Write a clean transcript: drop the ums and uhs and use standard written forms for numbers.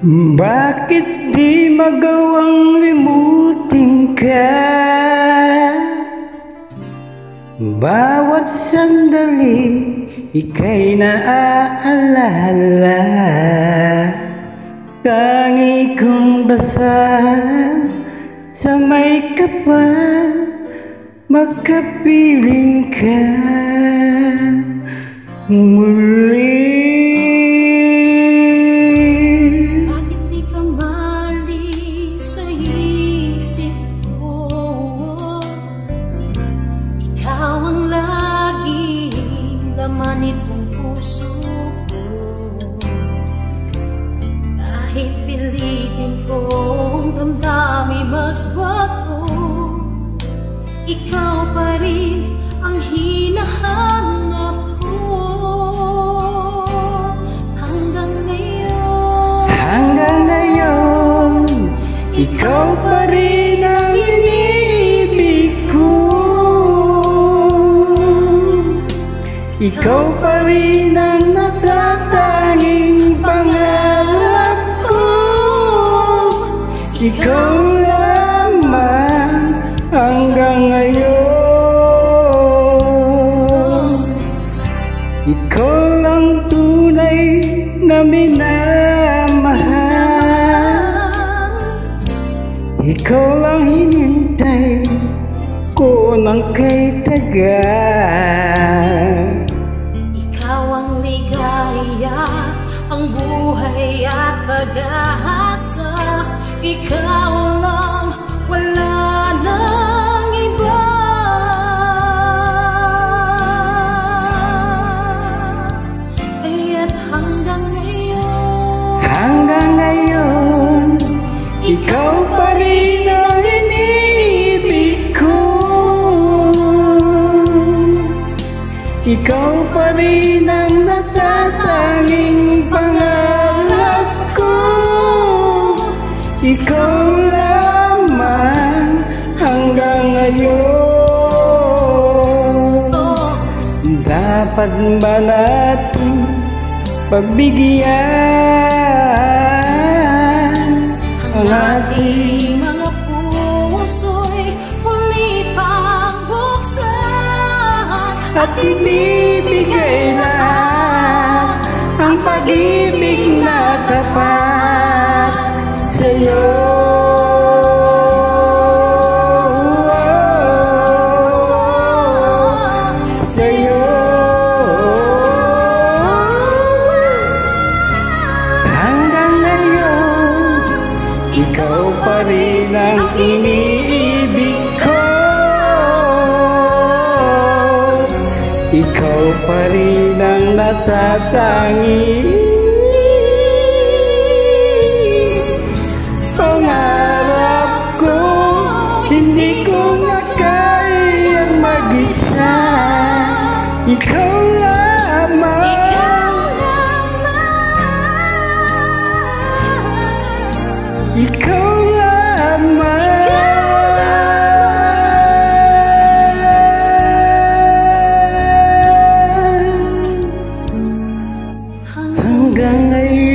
Bakit di magawang limutin ka? Bawat sandali ika'y naaalala. Tangi kong dasal sa may kapal, makapiling ka muli. Laman itong puso ko, kahit pilitin kong damdamin magbago, ikaw pa rin ang hinahanap ko. Hanggang ngayon, ikaw pa rin ang inibig ko. Ikaw pa rin ang natatanging pangarap ko. Ikaw lamang hanggang ngayon. Ikaw lang tunay na minamahal. Ikaw lang hinintay ko ng kay tagal. Ang buhay at pag-asa, ikaw lang, wala nang iba. Kaya't hanggang ngayon, ikaw pa rin ang iniibig ko. Ikaw pa rin ang natatanging pangarap ko. Ikaw lamang hanggang ngayon. Dapat ba natin pagbigyan ang ating mga puso'y muli pang buksan at ibibigay lahat ang pag-ibig na tapat sa'yo. Sa'yo. Hanggang ngayon, ikaw pa rin ang iniibig ko. Ikaw pa rin ang natatanging pangarap ko. Hindi ko na kayang mag-isa. Ikaw lamang. Ikaw lamang. Hanggang ngayon